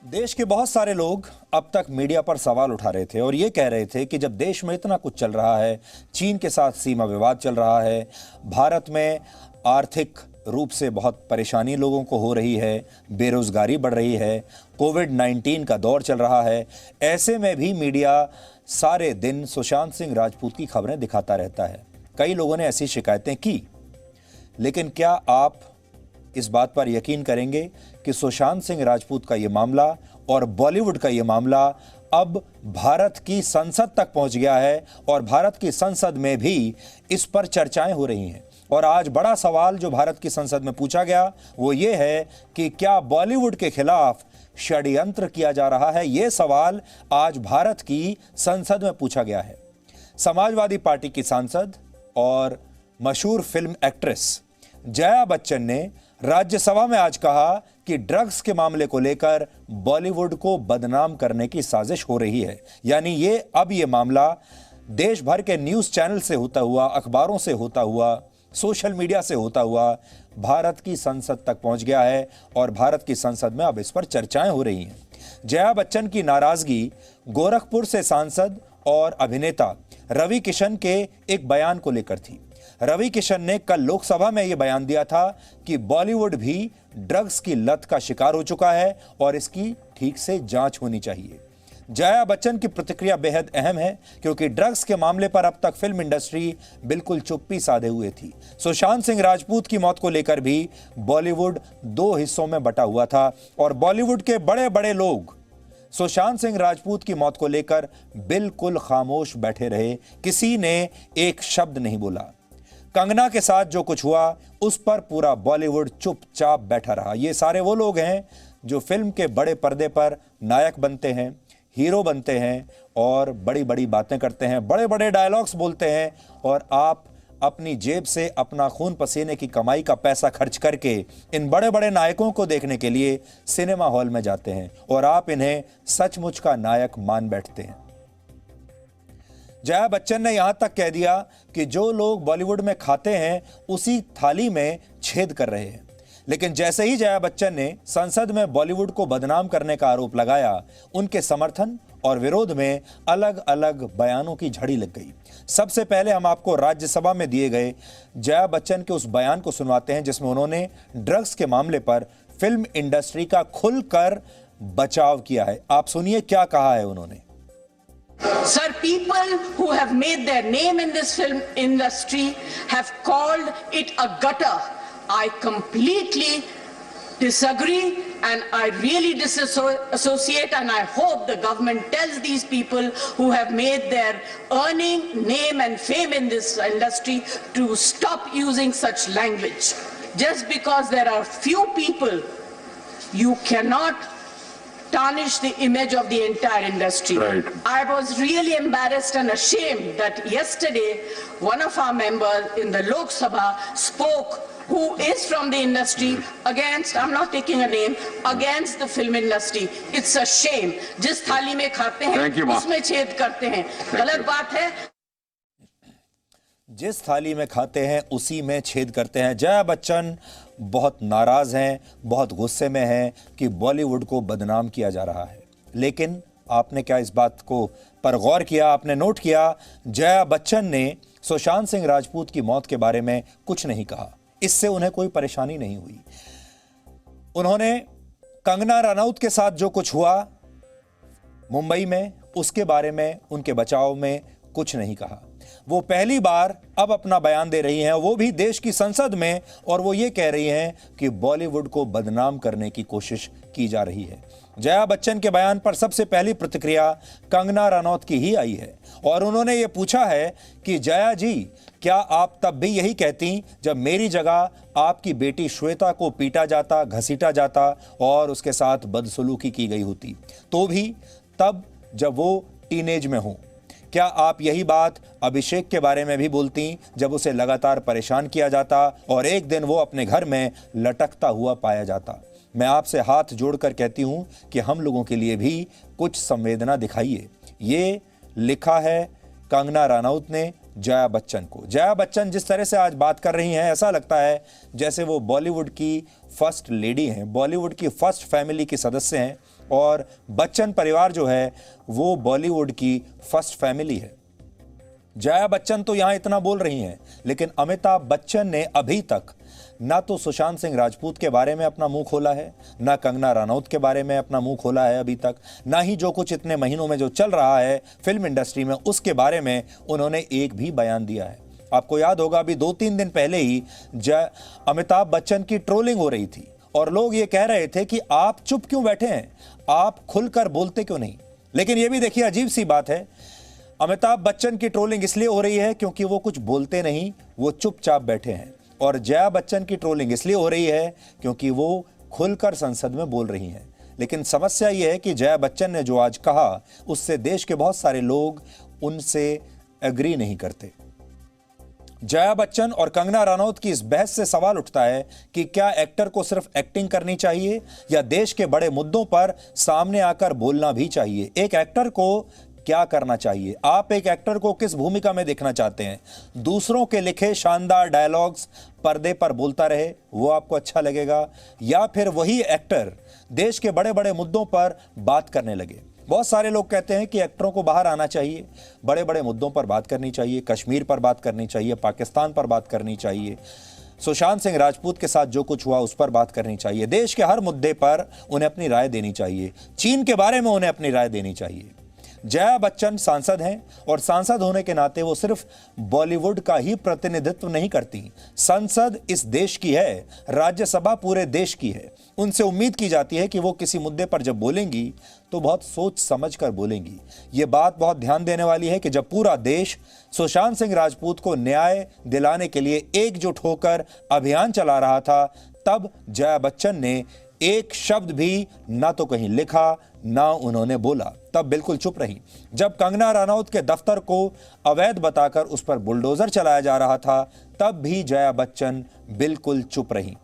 देश के बहुत सारे लोग अब तक मीडिया पर सवाल उठा रहे थे और ये कह रहे थे कि जब देश में इतना कुछ चल रहा है, चीन के साथ सीमा विवाद चल रहा है, भारत में आर्थिक रूप से बहुत परेशानी लोगों को हो रही है, बेरोजगारी बढ़ रही है, कोविड-19 का दौर चल रहा है, ऐसे में भी मीडिया सारे दिन सुशांत सिंह राजपूत की खबरें दिखाता रहता है। कई लोगों ने ऐसी शिकायतें की, लेकिन क्या आप इस बात पर यकीन करेंगे कि सुशांत सिंह राजपूत का ये मामला और बॉलीवुड का ये मामला अब भारत की संसद तक पहुंच गया है और भारत की संसद में भी इस पर चर्चाएं हो रही हैं। और आज बड़ा सवाल जो भारत की संसद में पूछा गया वो ये है कि क्या बॉलीवुड के खिलाफ षड्यंत्र किया जा रहा है। ये सवाल आज भारत की संसद में पूछा गया है। समाजवादी पार्टी की सांसद और मशहूर फिल्म एक्ट्रेस जया बच्चन ने राज्यसभा में आज कहा कि ड्रग्स के मामले को लेकर बॉलीवुड को बदनाम करने की साजिश हो रही है। यानी ये मामला देश भर के न्यूज़ चैनल से होता हुआ, अखबारों से होता हुआ, सोशल मीडिया से होता हुआ भारत की संसद तक पहुंच गया है और भारत की संसद में अब इस पर चर्चाएं हो रही हैं। जया बच्चन की नाराजगी गोरखपुर से सांसद और अभिनेता रवि किशन के एक बयान को लेकर थी। रवि किशन ने कल लोकसभा में यह बयान दिया था कि बॉलीवुड भी ड्रग्स की लत का शिकार हो चुका है और इसकी ठीक से जांच होनी चाहिए। जया बच्चन की प्रतिक्रिया बेहद अहम है क्योंकि ड्रग्स के मामले पर अब तक फिल्म इंडस्ट्री बिल्कुल चुप्पी साधे हुए थी। सुशांत सिंह राजपूत की मौत को लेकर भी बॉलीवुड दो हिस्सों में बटा हुआ था और बॉलीवुड के बड़े बड़े लोग सुशांत सिंह राजपूत की मौत को लेकर बिल्कुल खामोश बैठे रहे, किसी ने एक शब्द नहीं बोला। कंगना के साथ जो कुछ हुआ उस पर पूरा बॉलीवुड चुपचाप बैठा रहा। ये सारे वो लोग हैं जो फिल्म के बड़े पर्दे पर नायक बनते हैं, हीरो बनते हैं और बड़ी बड़ी बातें करते हैं, बड़े बड़े डायलॉग्स बोलते हैं और आप अपनी जेब से अपना खून पसीने की कमाई का पैसा खर्च करके इन बड़े बड़े नायकों को देखने के लिए सिनेमा हॉल में जाते हैं और आप इन्हें सचमुच का नायक मान बैठते हैं। जया बच्चन ने यहां तक कह दिया कि जो लोग बॉलीवुड में खाते हैं उसी थाली में छेद कर रहे हैं। लेकिन जैसे ही जया बच्चन ने संसद में बॉलीवुड को बदनाम करने का आरोप लगाया, उनके समर्थन और विरोध में अलग अलग बयानों की झड़ी लग गई। सबसे पहले हम आपको राज्यसभा में दिए गए जया बच्चन के उस बयान को सुनवाते हैं जिसमें उन्होंने ड्रग्स के मामले पर फिल्म इंडस्ट्री का खुलकर बचाव किया है। आप सुनिए क्या कहा है उन्होंने। Sir, people who have made their name in this film industry have called it a gutter. I completely disagree and I really disassociate, and I hope the government tells these people who have made their earning, name and fame in this industry to stop using such language. Just because there are few people, you cannot tarnish the image of the entire industry. Right. I was really embarrassed and ashamed that yesterday one of our members in the Lok Sabha spoke, who is from the industry, against, I'm not taking a name, against the film industry. It's a shame. जिस थाली में खाते हैं उसमें छेद करते हैं, गलत बात है। जिस थाली में खाते हैं उसी में छेद करते हैं। जया बच्चन बहुत नाराज हैं, बहुत गुस्से में हैं कि बॉलीवुड को बदनाम किया जा रहा है। लेकिन आपने क्या इस बात को पर गौर किया, आपने नोट किया, जया बच्चन ने सुशांत सिंह राजपूत की मौत के बारे में कुछ नहीं कहा। इससे उन्हें कोई परेशानी नहीं हुई। उन्होंने कंगना रनौत के साथ जो कुछ हुआ मुंबई में उसके बारे में, उनके बचाव में कुछ नहीं कहा। वो पहली बार अब अपना बयान दे रही हैं, वो भी देश की संसद में, और वो ये कह रही हैं कि बॉलीवुड को बदनाम करने की कोशिश की जा रही है। जया बच्चन के बयान पर सबसे पहली प्रतिक्रिया कंगना रनौत की ही आई है और उन्होंने ये पूछा है कि जया जी, क्या आप तब भी यही कहती जब मेरी जगह आपकी बेटी श्वेता को पीटा जाता, घसीटा जाता और उसके साथ बदसलूकी की गई होती, तो भी तब जब वो टीनेज में हो? क्या आप यही बात अभिषेक के बारे में भी बोलती जब उसे लगातार परेशान किया जाता और एक दिन वो अपने घर में लटकता हुआ पाया जाता? मैं आपसे हाथ जोड़कर कहती हूं कि हम लोगों के लिए भी कुछ संवेदना दिखाइए। ये लिखा है कंगना रनौत ने जया बच्चन को। जया बच्चन जिस तरह से आज बात कर रही हैं, ऐसा लगता है जैसे वो बॉलीवुड की फर्स्ट लेडी हैं, बॉलीवुड की फर्स्ट फैमिली की सदस्य हैं और बच्चन परिवार जो है वो बॉलीवुड की फर्स्ट फैमिली है। जया बच्चन तो यहां इतना बोल रही हैं, लेकिन अमिताभ बच्चन ने अभी तक ना तो सुशांत सिंह राजपूत के बारे में अपना मुंह खोला है, ना कंगना रनौत के बारे में अपना मुंह खोला है अभी तक, ना ही जो कुछ इतने महीनों में जो चल रहा है फिल्म इंडस्ट्री में उसके बारे में उन्होंने एक भी बयान दिया है। आपको याद होगा अभी 2-3 दिन पहले ही अमिताभ बच्चन की ट्रोलिंग हो रही थी और लोग ये कह रहे थे कि आप चुप क्यों बैठे हैं, आप खुलकर बोलते क्यों नहीं। लेकिन ये भी देखिए अजीब सी बात है, अमिताभ बच्चन की ट्रोलिंग इसलिए हो रही है क्योंकि वो कुछ बोलते नहीं, वो चुपचाप बैठे हैं, और जया बच्चन की ट्रोलिंग इसलिए हो रही है क्योंकि वो खुलकर संसद में बोल रही हैं। लेकिन समस्या यह है कि जया बच्चन ने जो आज कहा उससे देश के बहुत सारे लोग उनसे एग्री नहीं करते। जया बच्चन और कंगना रनौत की इस बहस से सवाल उठता है कि क्या एक्टर को सिर्फ एक्टिंग करनी चाहिए या देश के बड़े मुद्दों पर सामने आकर बोलना भी चाहिए। एक एक्टर को क्या करना चाहिए? आप एक एक्टर को किस भूमिका में देखना चाहते हैं? दूसरों के लिखे शानदार डायलॉग्स पर्दे पर बोलता रहे, वो आपको अच्छा लगेगा, या फिर वही एक्टर देश के बड़े बड़े मुद्दों पर बात करने लगे? बहुत सारे लोग कहते हैं कि एक्टरों को बाहर आना चाहिए, बड़े बड़े मुद्दों पर बात करनी चाहिए, कश्मीर पर बात करनी चाहिए, पाकिस्तान पर बात करनी चाहिए, सुशांत सिंह राजपूत के साथ जो कुछ हुआ उस पर बात करनी चाहिए, देश के हर मुद्दे पर उन्हें अपनी राय देनी चाहिए, चीन के बारे में उन्हें अपनी राय देनी चाहिए। जया बच्चन सांसद हैं और सांसद होने के नाते वो सिर्फ बॉलीवुड का ही प्रतिनिधित्व नहीं करती। संसद इस देश की है, राज्यसभा पूरे देश की है। उनसे उम्मीद की जाती है कि वो किसी मुद्दे पर जब बोलेंगी तो बहुत सोच समझ कर बोलेंगी। ये बात बहुत ध्यान देने वाली है कि जब पूरा देश सुशांत सिंह राजपूत को न्याय दिलाने के लिए एकजुट होकर अभियान चला रहा था, तब जया बच्चन ने एक शब्द भी ना तो कहीं लिखा ना उन्होंने बोला, तब बिल्कुल चुप रही। जब कंगना रनौत के दफ्तर को अवैध बताकर उस पर बुलडोजर चलाया जा रहा था, तब भी जया बच्चन बिल्कुल चुप रही।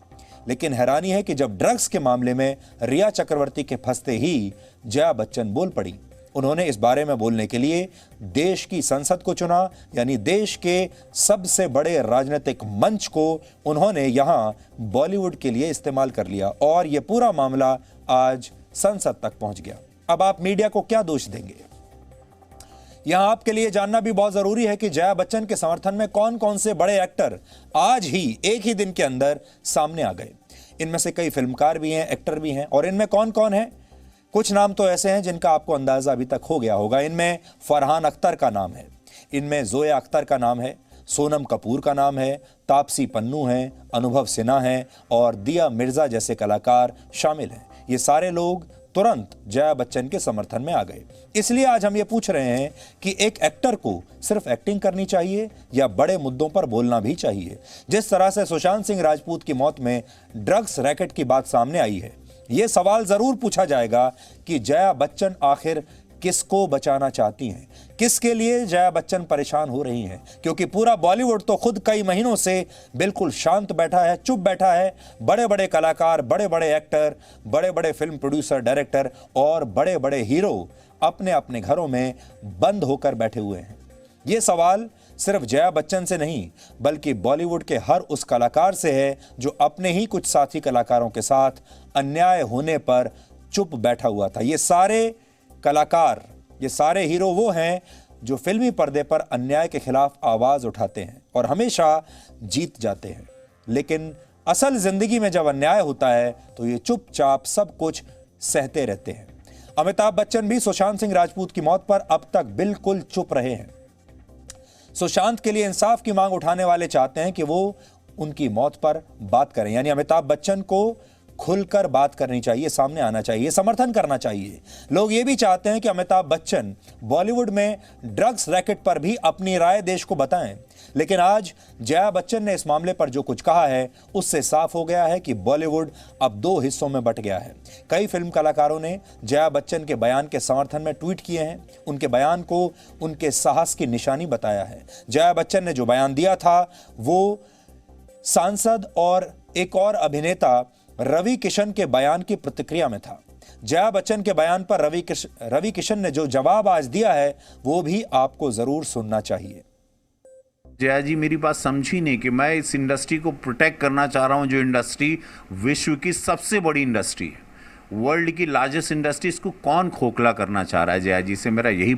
लेकिन हैरानी है कि जब ड्रग्स के मामले में रिया चक्रवर्ती के फंसते ही जया बच्चन बोल पड़ी। उन्होंने इस बारे में बोलने के लिए देश की संसद को चुना, यानी देश के सबसे बड़े राजनीतिक मंच को उन्होंने यहां बॉलीवुड के लिए इस्तेमाल कर लिया और यह पूरा मामला आज संसद तक पहुंच गया। अब आप मीडिया को क्या दोष देंगे? यहां आपके लिए जानना भी बहुत जरूरी है कि जया बच्चन के समर्थन में कौन कौन से बड़े एक्टर आज ही एक ही दिन के अंदर सामने आ गए। इनमें से कई फिल्मकार भी हैं, एक्टर भी हैं, और इनमें कौन कौन है? कुछ नाम तो ऐसे हैं जिनका आपको अंदाजा अभी तक हो गया होगा। इनमें फरहान अख्तर का नाम है, इनमें जोया अख्तर का नाम है, सोनम कपूर का नाम है, तापसी पन्नू है, अनुभव सिन्हा है और दिया मिर्जा जैसे कलाकार शामिल हैं। ये सारे लोग तुरंत जया बच्चन के समर्थन में आ गए। इसलिए आज हम ये पूछ रहे हैं कि एक एक्टर को सिर्फ एक्टिंग करनी चाहिए या बड़े मुद्दों पर बोलना भी चाहिए? जिस तरह से सुशांत सिंह राजपूत की मौत में ड्रग्स रैकेट की बात सामने आई है, यह सवाल जरूर पूछा जाएगा कि जया बच्चन आखिर किसको बचाना चाहती हैं, किसके लिए जया बच्चन परेशान हो रही हैं, क्योंकि पूरा बॉलीवुड तो खुद कई महीनों से बिल्कुल शांत बैठा है, चुप बैठा है। बड़े बड़े कलाकार, बड़े बड़े एक्टर, बड़े बड़े फिल्म प्रोड्यूसर, डायरेक्टर और बड़े बड़े हीरो अपने अपने घरों में बंद होकर बैठे हुए हैं। ये सवाल सिर्फ जया बच्चन से नहीं बल्कि बॉलीवुड के हर उस कलाकार से है जो अपने ही कुछ साथी कलाकारों के साथ अन्याय होने पर चुप बैठा हुआ था। ये सारे कलाकार, ये सारे हीरो वो हैं जो फिल्मी पर्दे पर अन्याय के खिलाफ आवाज उठाते हैं और हमेशा जीत जाते हैं। लेकिन असल जिंदगी में जब अन्याय होता है तो ये चुपचाप सब कुछ सहते रहते हैं। अमिताभ बच्चन भी सुशांत सिंह राजपूत की मौत पर अब तक बिल्कुल चुप रहे हैं। सुशांत के लिए इंसाफ की मांग उठाने वाले चाहते हैं कि वो उनकी मौत पर बात करें, यानी अमिताभ बच्चन को खुलकर बात करनी चाहिए, सामने आना चाहिए, समर्थन करना चाहिए। लोग ये भी चाहते हैं कि अमिताभ बच्चन बॉलीवुड में ड्रग्स रैकेट पर भी अपनी राय देश को बताएं। लेकिन आज जया बच्चन ने इस मामले पर जो कुछ कहा है उससे साफ हो गया है कि बॉलीवुड अब दो हिस्सों में बंट गया है। कई फिल्म कलाकारों ने जया बच्चन के बयान के समर्थन में ट्वीट किए हैं, उनके बयान को उनके साहस की निशानी बताया है। जया बच्चन ने जो बयान दिया था वो सांसद और एक और अभिनेता रवि किशन के बयान की प्रतिक्रिया में था। जया बच्चन के बयान पर रवि किशन ने जो जवाब आज दिया है वो भी आपको जरूर सुनना चाहिए। जया जी मेरी बात समझी नहीं कि मैं इस इंडस्ट्री को प्रोटेक्ट करना चाह रहा हूं, जो इंडस्ट्री विश्व की सबसे बड़ी इंडस्ट्री है, वर्ल्ड की लार्जेस्ट इंडस्ट्रीज को कौन खोखला करना चाह रहा है? जया जी से मेरा यही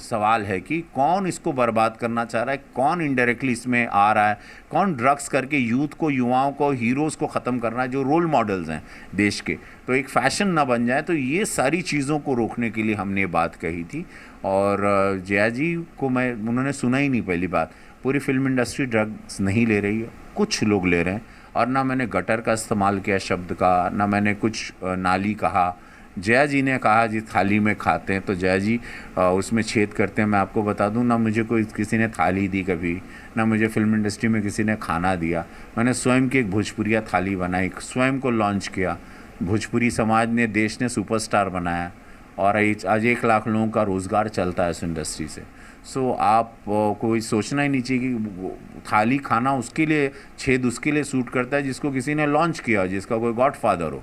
सवाल है कि कौन इसको बर्बाद करना चाह रहा है, कौन इनडायरेक्टली इसमें आ रहा है, कौन ड्रग्स करके यूथ को, युवाओं को, हीरोज़ को ख़त्म करना है जो रोल मॉडल्स हैं देश के, तो एक फैशन ना बन जाए। तो ये सारी चीज़ों को रोकने के लिए हमने ये बात कही थी। और जया जी को उन्होंने सुना ही नहीं। पहली बात, पूरी फिल्म इंडस्ट्री ड्रग्स नहीं ले रही है, कुछ लोग ले रहे हैं। और ना मैंने गटर का इस्तेमाल किया शब्द का, ना मैंने कुछ नाली कहा। जया जी ने कहा जी थाली में खाते हैं, तो जया जी उसमें छेद करते हैं। मैं आपको बता दूं, ना मुझे कोई किसी ने थाली दी कभी, ना मुझे फिल्म इंडस्ट्री में किसी ने खाना दिया। मैंने स्वयं की एक भोजपुरिया थाली बनाई, स्वयं को लॉन्च किया। भोजपुरी समाज ने, देश ने सुपरस्टार बनाया और आज 1 लाख लोगों का रोज़गार चलता है इस इंडस्ट्री से। सो आप कोई सोचना ही नहीं चाहिए कि थाली खाना उसके लिए, छेद उसके लिए सूट करता है जिसको किसी ने लॉन्च किया, जिसका कोई गॉडफादर हो।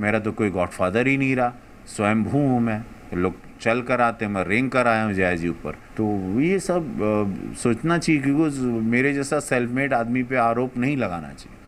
मेरा तो कोई गॉडफादर ही नहीं रहा, स्वयंभू हूँ मैं। लोग चल कर आते हैं, मैं रेंग कर आया हूँ जया जी ऊपर। तो ये सब सोचना चाहिए, क्योंकि मेरे जैसा सेल्फ मेड आदमी पे आरोप नहीं लगाना चाहिए।